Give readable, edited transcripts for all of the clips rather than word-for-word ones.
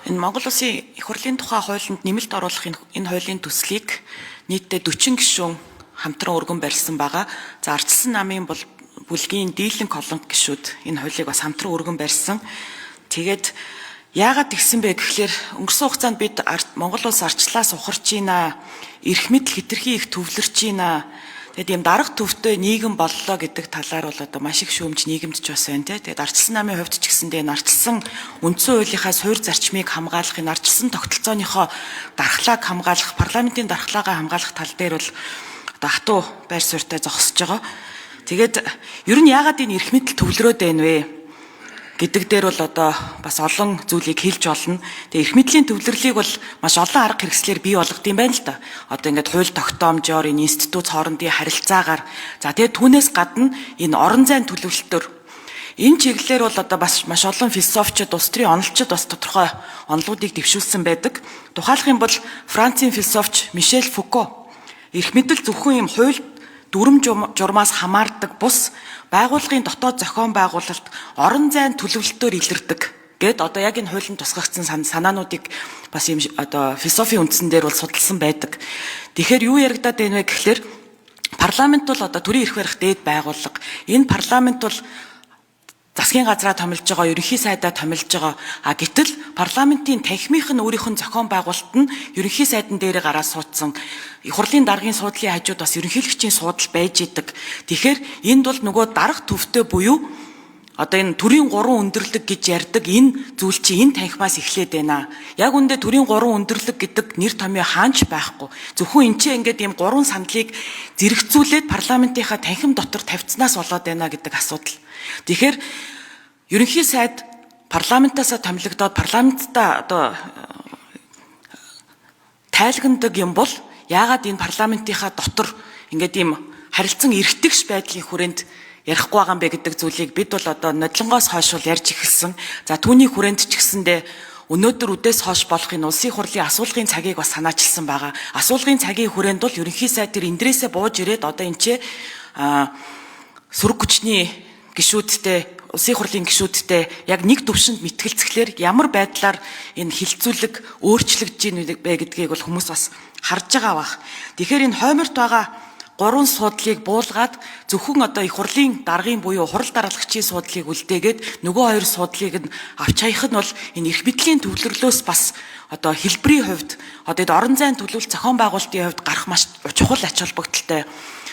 Энэ Монгол Улсын их хурлын тухай хуулинд нэмэлт оруулах энэ хуулийн төслийг нийтдээ 40 гишүүн хамтран өргөн барьсан байгаа. За ардчилсан намын бүлгийн дийлэнх олон гишүүд энэ хуулийг бас хамтран өргөн барьсан. Тэгээд яагаад тэгсэн бэ гэхлээр өнгөрсөн хугацаанд бид Монгол улс ардчлалаас ухарч ийна, эрх мэдэл хэтэрхий их төвлөрч ийна. Тэгээд ийм дарга төвтэй нийгэм боллоо гэдэг талаар бол одоо маш их шүүмж нийгэмд ч бас байна те. Тэгээд ардчилсан намын хувьд ч гэсэндээ энэ ардчилсан үндсэн хуулийнхаа суурь зарчмыг хамгаалах, энэ ардчилсан тогтолцооныхоо дархлааг хамгаалах, парламентын дархлаагаа хамгаалах тал дээр бол одоо хатуу байр суурьтай зогсож байгаа. Тэгээд ер нь яагаад энэ эрх мэдэл төвлөрөөд байна вэ гэдэг дээр бол одоо бас олон зүйлийг хэлж олно. Тэгээ эрх мэдлийн төвлөрлийг бол маш олон арга хэрэгслээр бий болгох юм байна л да. Одоо ингээд хууль тогтоомжоор энэ институт хоорондын харилцаагаар за тэгээ түүнээс гадна энэ орон зайн төлөвлөлтөөр энэ чиглэлээр бол одоо бас маш олон философичид, улс төрийн онолчид бас тодорхой онолуудыг дэвшүүлсэн байдаг. Тухайлх юм бол Францын философч Мишель Фуко эрх мэдэл зөвхөн юм хууль дүрм журмаас хамаардаг бус байгууллагын дотоод зохион байгуулалт орон зайн төлөвлөлтөөр илэрдэг гэд одоо яг энэ хуулийн тусгагдсан санаануудыг бас юм одоо философийн үндсэн дээр бол судалсан байдаг. Тэгэхээр юу яригадаад байна вэ гэхлээр парламент бол одоо төрийн эрх барих дээд байгууллага. Энэ парламент бол засгийн газраа томилж байгаа, ерөнхий сайдаа томилж байгаа. Гэтэл парламентын танхимынх нь өөрийнх нь зохион байгуулалт нь ерөнхий сайдан дээрээ гараад суудсан. Их хурлын даргын суудлын хажууд бас ерөнхийлөгчийн суудал байж идэг. Тэгэхээр энд бол нөгөө дарга төвтэй буюу одоо энэ төрийн 3 өндөрлөг гэж ярьдаг энэ зүйл чи энэ танхимаас эхлээд байна. Яг үндэ төрийн 3 өндөрлөг гэдэг нэр томьёо хаанч байхгүй. Зөвхөн энэ ч ингээд ийм 3 сандлыг зэрэгцүүлээд парламентынхаа танхим дотор тавьцнаас болоод байна гэдэг асуудал. Тэгэхээр ерөнхий сайд парламентаасаа томилогдоод парламентта одоо тайлгнадаг юм бол яагаад энэ парламентынхаа дотор ингээд ийм харилцан эргэтгэж байдлын хүрээнд ярихгүй байгаа юм бэ гэдэг зүйлийг бид бол одоо нодлонгоос хойш бол ярьж эхэлсэн. За түүний хүрээнд ч гэсэндээ өнөөдөр үдээс хойш болох энэ улсын хурлын асуулгын цагийг бас санаачилсан байгаа. Асуулгын цагийн хүрээнд бол ерөнхий сайд тэр эндрээсээ бууж ирээд одоо энэ ч сүрэг хүчний гишүүдтэй, улсын хурлын гишүүдтэй яг нэг төвшөнд мэтгэлцэхлээр ямар байдлаар энэ хилцүүлэг өөрчлөгдөж ийн бэ гэдгийг бол хүмүүс бас харж байгаа бах. Тэгэхээр энэ хойморт байгаа 3 суудлыг буулгаад зөвхөн одоо их хурлын даргын буюу хурал даргалагчийн суудлыг үлдээгээд нөгөө 2 суудлыг нь авч хаях нь бол энэ эрх мэдлийн төвлөрлөөс бас одоо хэлбэрийн хувьд одоо орон зайн төлөвлөлт зохион байгуулалтын хувьд гарах маш чухал ач холбогдолтой.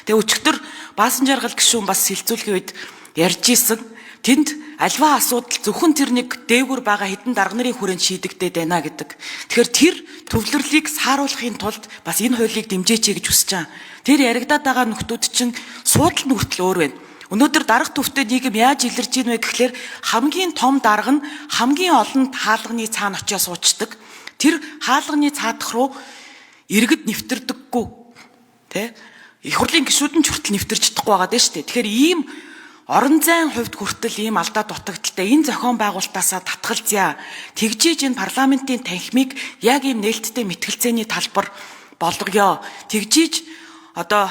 Тэгээ өчигдөр Баасан жаргал гишүүн бас хилцүүлгийн үед ярьж исэн. Тэнд альва асуудал зөвхөн тэр нэг дээгүр байгаа хэдэн дарга нарын хүрээнд шийдэгдээд байна гэдэг. Тэгэхээр тэр төвлөрлийг сааруулахын тулд бас энэ хуулийг дэмжээч гэж хүсэж байгаа. Тэр яригадаад байгаа нөхдүүд чинь суудлын хүртэл өөр байна. Өнөөдөр дарга төвтэй нийгэм яаж илэрж ийн вэ гэхлээр хамгийн том дарга нь хамгийн олон хаалганы цаана очиж суучдаг. Тэр хаалганы цаадах руу иргэд нэвтэрдэггүй. Тэ? Их хурлын гишүүд нь ч хүртэл нэвтэрч чадахгүй байгаа дээ шүү дээ. Тэгэхээр ийм орон зайн хувьд хүртэл ийм алдаа дутагдaltaй энэ зохион байгуулалтаасаа татгалзъя. Тэгжиж энэ парламентын танхимыг яг ийм нээлттэй мэтгэлцээний талбар болгоё. Тэгжиж одоо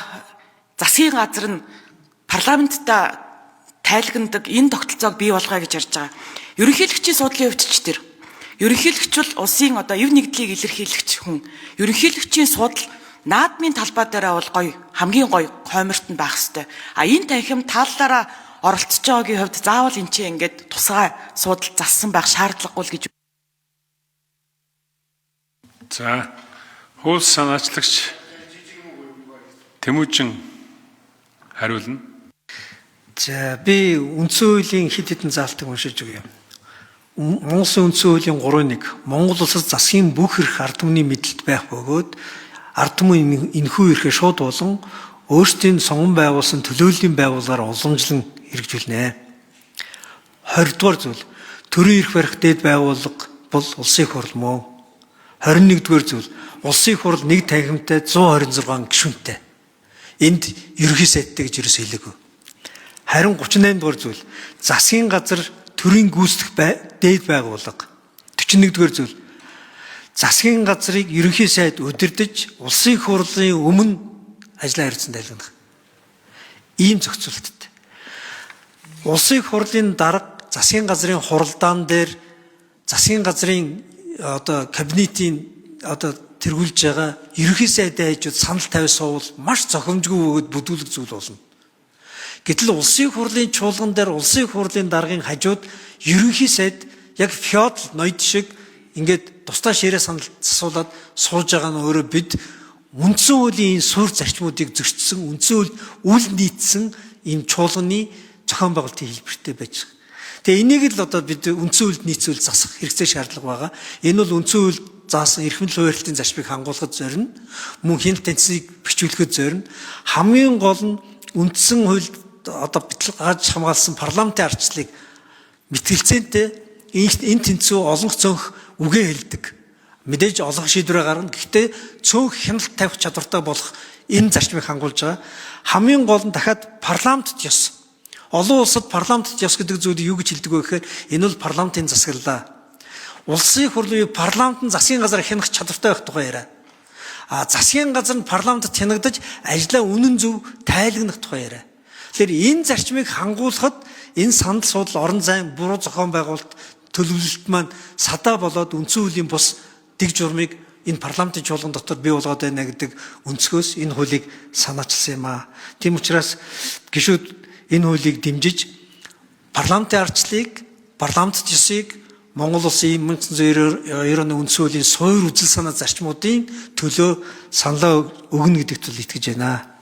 засгийн газар нь парламентта тайлгнадаг энэ тогтолцоог бий болгоё гэж ярьж байгаа. Ерөнхийлөгчийн суудлын хувьд ч тэр. Ерөнхийлөгч бол улсын одоо ив нэгдлийг илэрхийлэгч хүн. Ерөнхийлөгчийн суудал наадмын талбай дээр бол гоё, хамгийн гоё хойморт нь байх хэвээр. Энэ танхим тааллаараа оролцож байгаагийн хувьд заавал энэ чинь ингээд тусгай суудал зассан байх шаардлагагүй л гэж. За, хууль санаачлагч Тэмүүжин хариулна. За, би үндсэн хуулийн хэд хэдэн заалтыг уншиж өгье. Монгол үндсэн хуулийн 3.1 Монгол улсад засгийн бүх эрх ард түмний мэдэлд байх бөгөөд ард түмэн энэхүү эрхээ шууд болон өөрсдийн сонгон байгуулсан төлөөллийн байгууллагаар уламжлан хэрэгжүүлнэ. 20 дугаар зүйл төрийн эрх барих дээд байгууллага бол улсын хурл мөн. 21 дугаар зүйл улсын хурл нэг танхимтай 126 гишүүнтэй. Энд ерөнхий сайдтай гэж ерөөсөө хэлээгүй. Харин 38 дугаар зүйл засгийн газар төрийн гүйцэтгэх дээд байгууллага. 41 дугаар зүйл засгийн газрыг ерөнхий сайд удирдах улсын хурлын өмнө ажлаа хэрэгцэн тайлгнах. Ийм зохицуулттай. Улсын хурлын дарга засгийн газрын хуралдаан дээр засгийн газрын одоо кабинетийн одоо тэргүүлж байгаа ерөнхий сайдын хажууд санал тавь суувал маш зохимжгүй бөгөөд бүдүүлэг зүйл болно. Гэтэл улсын хурлын чуулган дээр улсын хурлын даргын хажууд ерөнхий сайд яг феодал ноёд шиг ингээд тусдаа ширээ санал засуулаад сууж байгаа нь өөрөө бид үндсэн хуулийн суурь зарчмуудыг зөрчсөн, үндсэн үйл нийцсэн ийм чуулганы зохион байгуулалтын хэлбэртэй байж байгаа. Тэгээ энийг л одоо бид үндсэн үйлд нийцүүл засах хэрэгцээ шаардлага байгаа. Энэ бол үндсэн үйл заасан эрхэм хуулиартын зарчмыг хангуулахад зорино, мөн хяналт тэнцвэрийг бэхжүүлэхэд зорино. Хамгийн гол нь үндсэн хуульд одоо битлгаж хамгаалсан парламентын ардчлалыг мэтгэлцээтэй энэ тэнцүү олонх цонх үгээ хэлдэг. Мэдээж олонх шийдвэрээ гаргана. Гэхдээ цөөнх хяналт тавих чадвартай болох энэ зарчмыг хангуулж байгаа. Хамгийн гол нь дахиад парламентд ёс. Олон улсад парламентд ёс гэдэг зүйлийг юу гэж хэлдэг вэ гэхээр энэ бол парламентын засаглалаа. Улсын хурлын парламент нь засгийн газар хянах чадвартай байх тухай яриа. Засгийн газар нь парламентд хянагдаж ажлаа үнэн зөв тайлгнах тухай яриа. Тэгэхээр энэ зарчмыг хангуулахад энэ санал суудлал орон зайн буруу зохион байгуулалт төлөвлөлт маань садаа болоод үндсэн хуулийн бус дэг журмыг энэ парламентын чуулган дотор бий болгоод байна гэдэг өнцгөөс энэ хуулийг санаачилсан юм аа. Тийм учраас гишүүд энэ хуулийг дэмжиж парламентын ардчлалыг, парламентт ёсыг Монгол улсын 1991 үндсэн хуулийн суурь үзэл санаа зарчмуудын төлөө саналаа өгнө гэдэгт л итгэж байна.